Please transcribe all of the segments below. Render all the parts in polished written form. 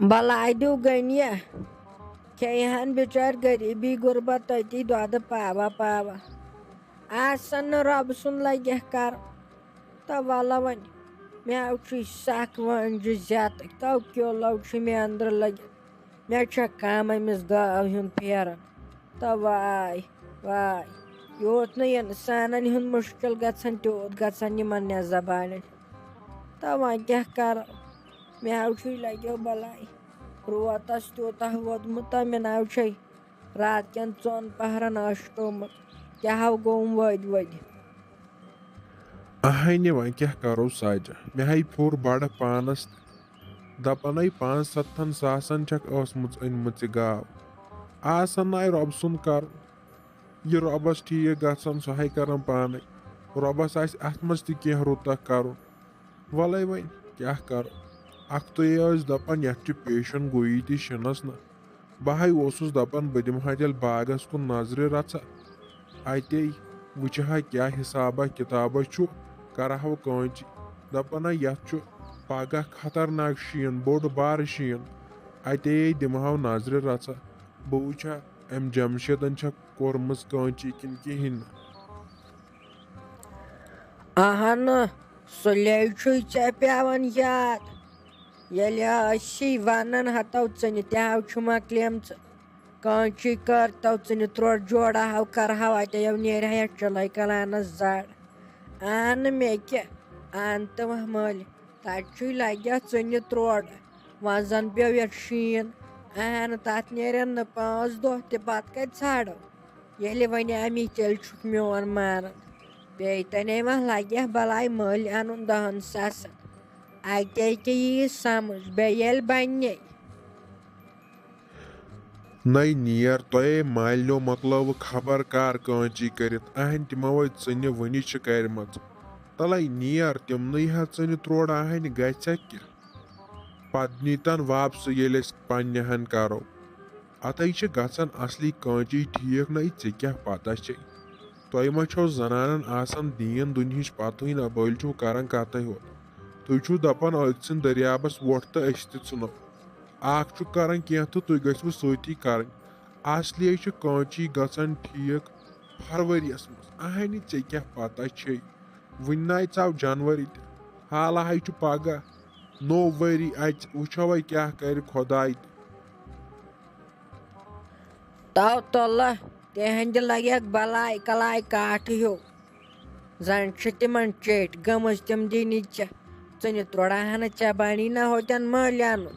بلاے دیو گنیا کھیہن بچار غریبی غربت تتی دۄدٕ پاوا پاوا آسن نہٕ رۄبہٕ سُنٛد لگہِ کر تہٕ وَلہٕ وۄنۍ مےٚ چھُے سکھ وٲنجہِ زیتٕکۍ تو کِلو چھِ مےٚ أنٛدرٕ لٔگِتھ مےٚ چھےٚ کَم أمِس گاو ہُنٛد پھیران تہٕ واے واے یوٗت نہٕ اِنسانن ہُنٛد مُشکِل گژھان تیوٗت گژھان یِمن نٮ۪زبانٮ۪ن تہٕ وۄنۍ کیٛاہ کرو مےٚ چھُے لگیو بلاے روتس تیوٗتاہ ووٚدمُت تہٕ مےٚ ناو چھے رات کٮ۪ن 2 پہرن ٲشٹومُت کیٛاہ گوٚوُم ؤدۍ ؤدۍ اہنہِ وۄنۍ کیٛاہ کرو ساجا مےٚ ہاے پھیوٗر بڑٕ پانس تہِ دپان ہاے 5-7 ساسن چھکھ ٲسمٕژ أنمٕژ یہِ گاو آسان آے رۄبہٕ سُنٛد کرُن یہِ رۄبس ٹھیٖک گژھان سُہ ہاے کران پانے رۄبس آسہِ اتھ منٛز تہِ کینٛہہ رُتہ کرُن وَلے وۄنۍ کیٛاہ کرو اکھتُے ٲسۍ دپان یتھ چھِ پیشن گویی تہِ شِنس نہ بہٕ ہاے اوسُس دپان بہٕ دِمہٕ ہا تیٚلہِ باغس کُن نظرِ رژھا اتے وٕچھِ ہا کیٛاہ حسابہ کِتابہ چھُ کرہو کٲنچی دپان ہا یتھ چھُ پگہہ خطرناک شیٖن بوٚڑ بارٕ شیٖن اتے دِمہٕ ہاو نظرِ رژھا بہٕ وٕچھِ ہا امہِ جمشیدن چھکھ کوٚرمٕژ کٲنچی کِنہٕ کِہینۍ نہٕ اہنہٕ سُلے چھُے ژےٚ پیٚوان یاد ییٚلہِ ٲسی ونان ہتو ژٕنہِ تہِ ہاو چھُ مۄکلیمژٕ کٲنچی کر تو ژٕنہِ تروڑ جوڑا ہاو کرہاو اَتیو نیرِہا چِلے کلانس زڈ اہنہٕ مےٚ کیٛاہ اَن تہٕ وۄنۍ مٔلۍ تتہِ چھُے لگیا ژٕنہِ تروڑ وۄنۍ زن پیٚو یتھ شیٖن اہنہٕ تتھ نیرن نہٕ 5 دۄہ تہِ پتہٕ کتہِ ژھانڈو ییٚلہِ وۄنۍ امی تیٚلہِ چھُکھ میون مانان بیٚیہِ تنے وۄنۍ لگہِ بلاے مٔلۍ انُن 10 ساسن اتے تہِ یی سمجھ بیٚیہِ ییٚلہِ بننے نَے نیر تۄہے مالنیو مۄکلٲوٕ خبر کر کٲنچی کٔرِتھ اہنۍ تِمو ہے ژٕنہِ وُنہِ چھِ کرِمژ تلے نیر تِمنٕے ہا ژٕنہِ تروڑ اہنۍ گژھِ کیٛاہ پتہٕ نیٖتن واپسہٕ ییٚلہِ أسۍ پننہِ ہن کرو اتھے چھِ گژھان اصلی کٲنچی ٹھیٖک نَے ژےٚ کیٛاہ پتہ چھے تۄہہِ ما چھو زنانن آسان دیٖن دُنہِچ پتہٕے نہ بٔلۍ چھُو کران کتھے ہوت تُہۍ چھُو دپان أکۍ ژھٕن دٔریابس وۄٹھ تہٕ أسۍ تہِ ژھٕنو اکھ چھُ کران کینٛہہ تہٕ تُہۍ گٔژھوٕ سۭتی کرٕنۍ اصلی چھِ کٲنچی گژھان ٹھیٖک فرؤریَس منٛز اہنہِ ژےٚ کیٛاہ پتہ چھے وُنہِ ناے ژاو جنؤری تہِ حالہ ہاے چھُ پگہہ نوٚو ؤری اَژِ وٕچھو وَے کیٛاہ کرِ خۄداے تہِ تو تُلہٕ تِہنٛدِ لگیکھ بلاے کلاے کاٹھٕ ہیوٗ زن چھِ تِمن چیٚٹھۍ گٔمٕژ تِم دِنہِ ژےٚ ژٕنہِ تروڑا ہنہٕ ژےٚ بنی نہ ہوتٮ۪ن مٔلۍ انُن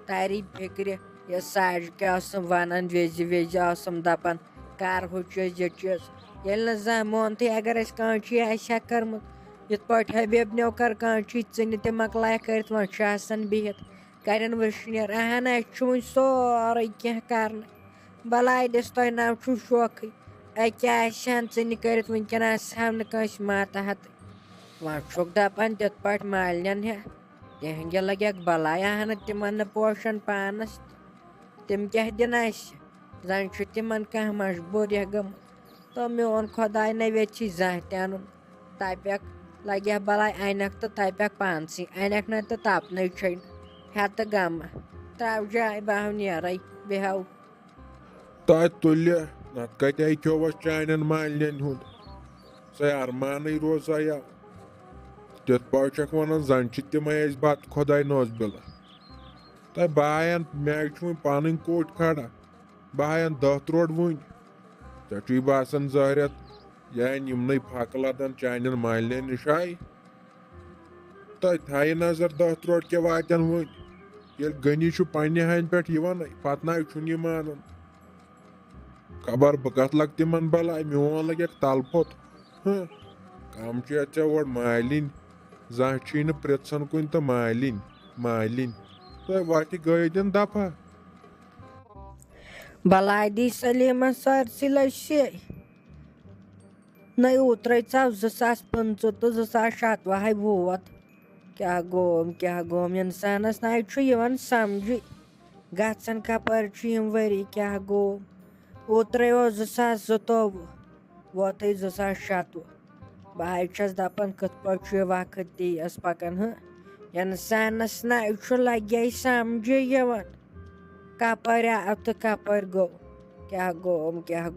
تاری فِکرِ یہِ ساجہِ کیٛاہ ٲسٕم ونان وِزِ وِزِ ٲسٕم دپان کر ہُہ چیٖز یہِ چیٖز ییٚلہِ نہٕ زانٛہہ مونتھٕے اگر اَسہِ کٲنچی آسہِ ہا کٔرمٕژ یِتھ پٲٹھۍ حبیٖبنیو کٔر کٲنچی ژٕنہِ تہِ مۄکلایکھ کٔرِتھ وۄنۍ چھُ آسان بِہِتھ کرن وٕشنیر اہن اَسہِ چھُ وُنہِ سورُے کینٛہہ کرنٕے بلاے دِس تۄہہِ نہ چھُو شوقٕے اکیٛاہ آسہِ ہن ژٕنہِ کٔرِتھ وٕنکیٚن آسہِ ہا نہٕ کٲنٛسہِ ماتحتٕے وۄنۍ چھُکھ دپان تِتھ پٲٹھۍ مالنٮ۪ن ہے تِہنٛدِ لگیکھ بلاے اہنہٕ تِمن نہٕ پوشن پانس تہِ تِم کیٛاہ دِن اَسہِ زن چھُ تِمن کانٛہہ مجبوٗریہ گٔمٕژ تہٕ میون خۄداے نہ ویژھی زانٛہہ تہِ انُن تپیکھ لگہِ بلاے انکھ تہٕ تپیکھ پانسٕے انکھ نہٕ تہٕ تپنٕے چھے نہٕ ہٮ۪تہٕ غمہ تراو جاے بہٕ ہاو نیرے بیٚہو تۄہہِ تُلہِ نتہٕ کتہِ کھیوٚوس چانٮ۪ن مالنٮ۪ن ہُنٛد سۄے ارمانٕے روزایو تِتھ پٲٹھۍ چھکھ ونان زن چھِ تِمے أسۍ بتہٕ خۄداے نوٚز بِلہٕ تۄہہِ بہٕ مےٚ چھُ وۄنۍ پنٕنۍ کوٹھ کھڑا بہٕ ہاین 10 تروڑ وُنۍ ژےٚ چھُے باسان زٲہرٮ۪تھ یہِ ہن یِمنٕے پھکہٕ لدن چانٮ۪ن مالنٮ۪ن نِشاے تۄہہِ تھایہِ نظر 10 تروڑ کیٛاہ واتن وُنۍ ییٚلہِ غنی چھُ پننہِ ہنہِ پٮ۪ٹھ یِوانٕے پتہٕ ناے چھُنہٕ یہِ مانان خبر بہٕ کتھ لگ تِمن بلاے میون لگیکھ تلہٕ پوٚت کم چھِ ژےٚ اورٕ مالِنۍ زانٛہہ چھُے نہٕ پرژھان کُنہِ تہٕ مالِنۍ مالِنۍ تۄہہِ وتہِ گٔیتن دفعہ بلاے دی سلیٖمس سٲرسٕے لٔج سیٚے نَے اوترے ژاو 2025 تہٕ 2027 ووت کیٛاہ گوم اِنسانس نَے چھُ یِوان سمجھٕے گژھان کپٲرۍ چھُ یِم ؤری کیٛاہ گوٚو اوترے اوس 2022 ووتٕے 2026 بہٕ حظ چھس دپان کِتھ پٲٹھۍ چھُ یہِ وقت تیز پکان اِنسانس نہ چھُ لگے سمجھے یِوان کپٲرۍ آو تہٕ کپٲرۍ گوٚو کیٛاہ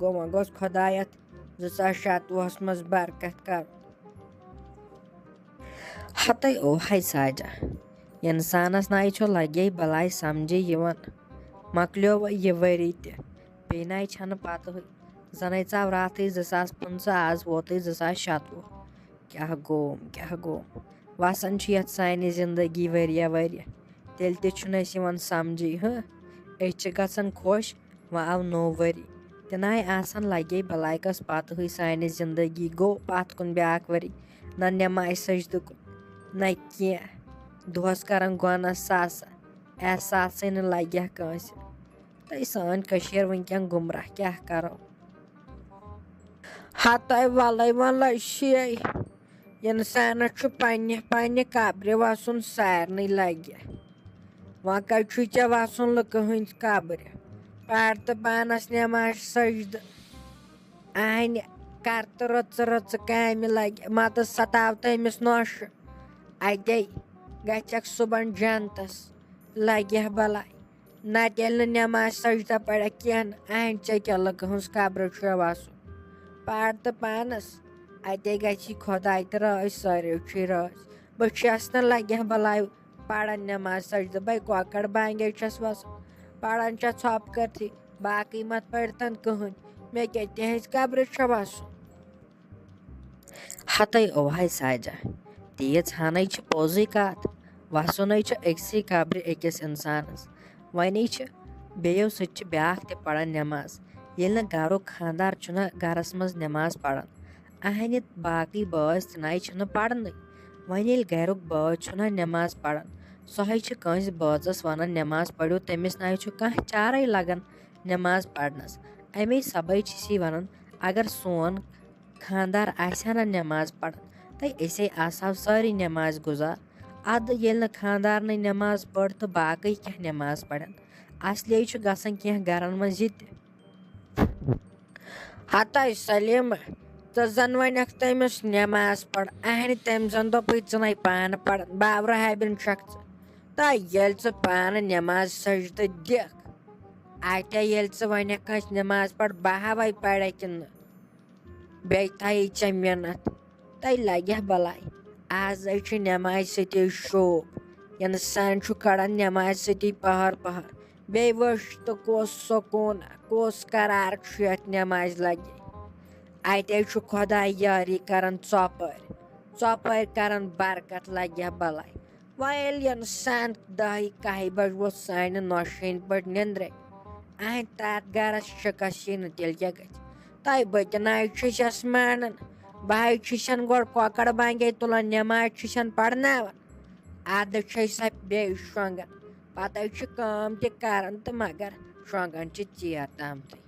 گوٚو وۄنۍ گوٚژھ خۄداے یتھ 2026 منٛز برکت کرُن ہتَے اوہے ساجا اِنسانس نَے چھُ لگے بلاے سمجھے یِوان مۄکلیو وۄنۍ یہِ ؤری تہِ بیٚیہِ نَے چھنہٕ پتہٕے زنَے ژاو راتھٕے 2025 آز ووتُے 2026 کیٛاہ گوٚو وسان چھُ یتھ سانہِ زندگی ؤریا تیٚلہِ تہِ چھُنہٕ اَسہِ یِوان سمجھے أسۍ چھِ گژھان خۄش وۄنۍ آو نوٚو ؤری تہِ نَے آسان لگے بلاے کس پتہٕے سانہِ زندگی گوٚو پتھ کُن بیٛاکھ ؤری نہ نٮ۪مازِ سجدٕ کُن نہ کینٛہہ دۄہس کران گۄنس ساسا احساسٕے نہٕ لگہِ ہا کٲنٛسہِ تہٕ سٲنۍ کٔشیٖر وٕنکٮ۪ن گُمراہ کیٛاہ کرو ہتَے وَلَے شے اِنسانس چھُ پننہِ قبرِ وسُن سارنٕے لگہِ وۄنۍ کتہِ چھُے ژےٚ وسُن لُکہٕ ہٕنٛدِ قبرِ پر تہٕ پانس نٮ۪ماز سجدٕ اَہنہِ کر تہٕ رٕژٕ کامہِ لگہِ متہٕ ستاو تٔمِس نۄشہِ اتے گژھکھ صبحن جنتس لگہِ ہا بلاے نتہٕ ییٚلہِ نہٕ نٮ۪ماز سجدہ پرکھ کینٛہہ نہٕ اَہنہِ ژےٚ کیٛاہ لُکہٕ ہٕنٛز قبرٕ چھُے وسُن پر تہٕ پانس اتے گژھی خۄداے تہٕ رٲضۍ سٲرِوٕے چھُے رٲضۍ بہٕ چھس نہٕ لگہِ ہا بلاے پران نٮ۪ماز سجدٕ بے کۄکر بانگے چھس وسان پران چھس ژھۄپہٕ کٔرتھٕے باقٕے مت پٔرتن کٕہٕنۍ مےٚ کیٛاہ تِہنٛزِ قبرِ چھےٚ وسُن ہتَے اوہے ساجا تیٖژ ہنٕے چھِ پوٚزٕے کتھ وسُنٕے چھُ أکسٕے قبرِ أکِس انسانس وۄنی چھِ بیٚیو سۭتۍ چھِ بیٛاکھ تہِ پران نٮ۪ماز ییٚلہِ نہٕ گرُک خانٛدار چھُنہ گرس منٛز نٮ۪ماز پران اَہنہِ باقٕے بٲژ تہِ نَے چھِنہٕ پرنٕے وۄنۍ ییٚلہِ گرُک بٲژ چھُنہ نٮ۪ماز پران سۄے چھِ کٲنٛسہِ بٲژس ونان نٮ۪ماز پٔرِو تٔمِس نَے چھُ کانٛہہ چارے لگان نٮ۪ماز پرنس امی سبے چھِسی ونان اگر سون خانٛدار آسہِ ہا نہ نٮ۪ماز پران تہٕ أسے آسہو سٲری نٮ۪ماز گُزار ادٕ ییٚلہِ نہٕ خانٛدارنٕے نٮ۪ماز پٔر تہٕ باقٕے کیٛاہ نٮ۪ماز پرن اصلے چھُ گژھان کینٛہہ گرن منٛز یہِ تہِ ہتَے سلیٖما ژٕ زن ونکھ تٔمِس نٮ۪ماز پر اَہنہِ تٔمۍ زن دوٚپُے ژٕ نَے پانہٕ پران باورٕ ہابِن چھکھ ژٕ تہٕ ییٚلہِ ژٕ پانہٕ نٮ۪ماز سجدٕ دِکھ اتے ییٚلہِ ژٕ ونکھ کٲنٛسہِ نٮ۪ماز پر بہٕ ہاوے پرے کِنہٕ بیٚیہِ تھایی ژےٚ مِنت تہٕ لگہِ ہا بلاے آزے چھُ نٮ۪مازِ سۭتی شوٗب اِنسان چھُ کڑان نٮ۪مازِ سۭتی پہر بیٚیہِ وٕچھ تہٕ کُس سکوٗن کُس قرار چھُ یتھ نٮ۪مازِ لگے اتے چھُ خۄداے یٲری کران ژۄپٲرۍ کران برکت لگہِ ہا بلاے وۄنۍ ییٚلہِ انسان 10 بجہِ ووٚتھ سانہِ نۄشہِ ہٕنٛدۍ پٲٹھۍ نِندرے اَہنہِ تتھ گرس شِکس یی نہٕ تیٚلہِ کیٛاہ گژھِ تہٕ بہٕ تہِ نَے چھُسس مانان بہٕ ہاے چھُسن گۄڈٕ کۄکر بانگے تُلان نٮ۪ماز چھُسن پرناوان ادٕ چھے سۄ بیٚیہِ شۄنٛگان پتے چھِ کٲم تہِ کران تہٕ مگر شۄنٛگان چھِ ژیر تامتھٕے